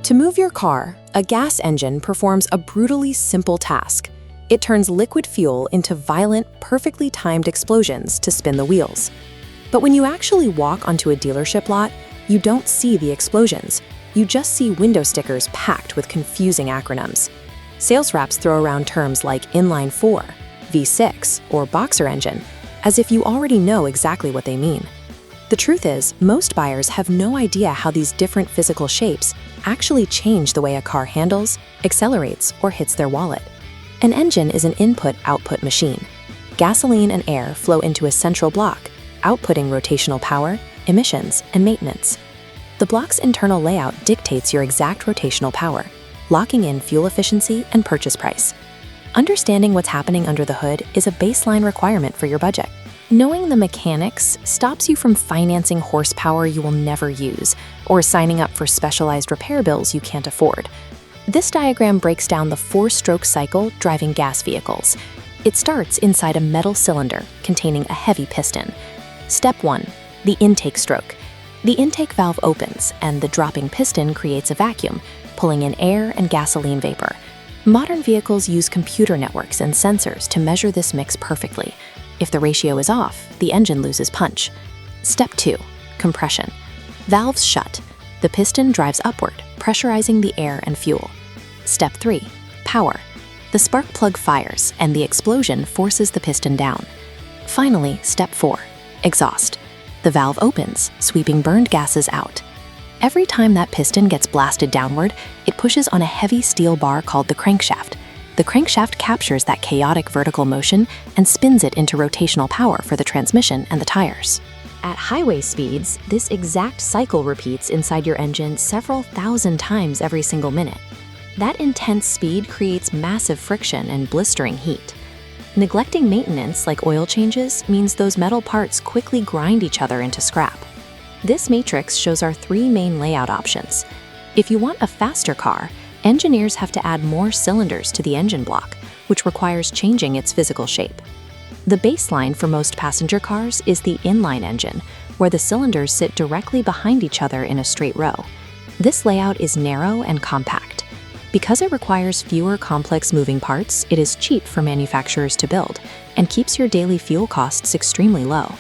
To move your car, a gas engine performs a brutally simple task. It turns liquid fuel into violent, perfectly timed explosions to spin the wheels. But when you actually walk onto a dealership lot, you don't see the explosions. You just see window stickers packed with confusing acronyms. Sales reps throw around terms like inline 4, V6, or boxer engine, as if you already know exactly what they mean. The truth is, most buyers have no idea how these different physical shapes actually change the way a car handles, accelerates, or hits their wallet. An engine is an input-output machine. Gasoline and air flow into a central block, outputting rotational power, emissions, and maintenance. The block's internal layout dictates your exact rotational power, locking in fuel efficiency and purchase price. Understanding what's happening under the hood is a baseline requirement for your budget. Knowing the mechanics stops you from financing horsepower you will never use or signing up for specialized repair bills you can't afford. This diagram breaks down the 4-stroke cycle driving gas vehicles. It starts inside a metal cylinder containing a heavy piston. Step 1, the intake stroke. The intake valve opens and the dropping piston creates a vacuum, pulling in air and gasoline vapor. Modern vehicles use computer networks and sensors to measure this mix perfectly. If the ratio is off, the engine loses punch. Step 2, compression. Valves shut. The piston drives upward, pressurizing the air and fuel. Step 3, power. The spark plug fires and the explosion forces the piston down. Finally, step 4, exhaust. The valve opens, sweeping burned gases out. Every time that piston gets blasted downward, it pushes on a heavy steel bar called the crankshaft. The crankshaft captures that chaotic vertical motion and spins it into rotational power for the transmission and the tires. At highway speeds, this exact cycle repeats inside your engine several thousand times every single minute. That intense speed creates massive friction and blistering heat. Neglecting maintenance, like oil changes, means those metal parts quickly grind each other into scrap. This matrix shows our 3 main layout options. If you want a faster car, engineers have to add more cylinders to the engine block, which requires changing its physical shape. The baseline for most passenger cars is the inline engine, where the cylinders sit directly behind each other in a straight row. This layout is narrow and compact. Because it requires fewer complex moving parts, it is cheap for manufacturers to build and keeps your daily fuel costs extremely low.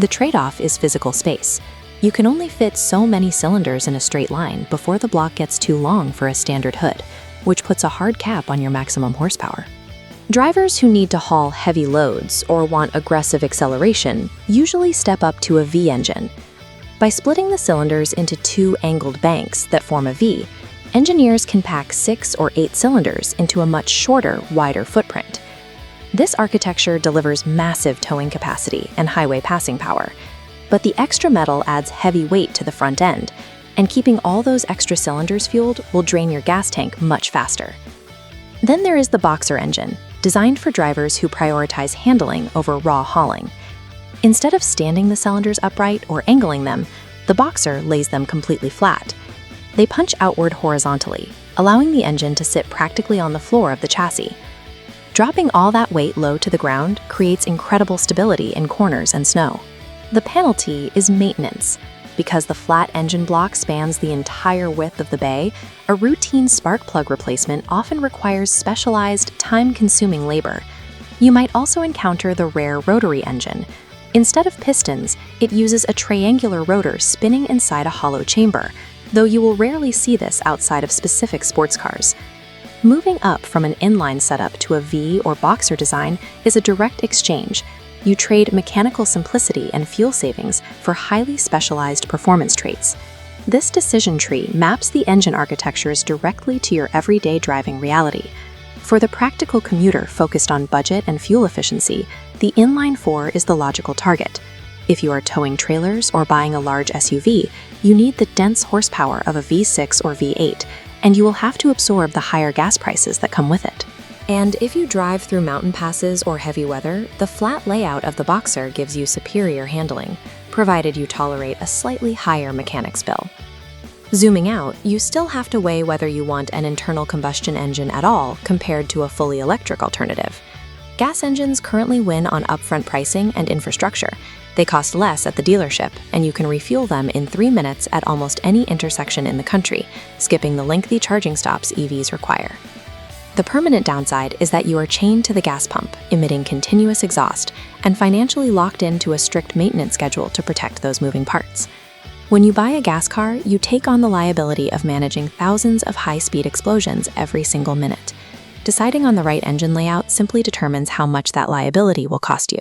The trade-off is physical space. You can only fit so many cylinders in a straight line before the block gets too long for a standard hood, which puts a hard cap on your maximum horsepower. Drivers who need to haul heavy loads or want aggressive acceleration usually step up to a V engine. By splitting the cylinders into 2 angled banks that form a V, engineers can pack 6 or 8 cylinders into a much shorter, wider footprint. This architecture delivers massive towing capacity and highway passing power, but the extra metal adds heavy weight to the front end, and keeping all those extra cylinders fueled will drain your gas tank much faster. Then there is the boxer engine, designed for drivers who prioritize handling over raw hauling. Instead of standing the cylinders upright or angling them, the boxer lays them completely flat. They punch outward horizontally, allowing the engine to sit practically on the floor of the chassis. Dropping all that weight low to the ground creates incredible stability in corners and snow. The penalty is maintenance. Because the flat engine block spans the entire width of the bay, a routine spark plug replacement often requires specialized, time-consuming labor. You might also encounter the rare rotary engine. Instead of pistons, it uses a triangular rotor spinning inside a hollow chamber, though you will rarely see this outside of specific sports cars. Moving up from an inline setup to a V or boxer design is a direct exchange. You trade mechanical simplicity and fuel savings for highly specialized performance traits. This decision tree maps the engine architectures directly to your everyday driving reality. For the practical commuter focused on budget and fuel efficiency, the inline 4 is the logical target. If you are towing trailers or buying a large SUV, you need the dense horsepower of a V6 or V8, and you will have to absorb the higher gas prices that come with it. And if you drive through mountain passes or heavy weather, the flat layout of the boxer gives you superior handling, provided you tolerate a slightly higher mechanics bill. Zooming out, you still have to weigh whether you want an internal combustion engine at all compared to a fully electric alternative. Gas engines currently win on upfront pricing and infrastructure. They cost less at the dealership, and you can refuel them in 3 minutes at almost any intersection in the country, skipping the lengthy charging stops EVs require. The permanent downside is that you are chained to the gas pump, emitting continuous exhaust, and financially locked into a strict maintenance schedule to protect those moving parts. When you buy a gas car, you take on the liability of managing thousands of high-speed explosions every single minute. Deciding on the right engine layout simply determines how much that liability will cost you.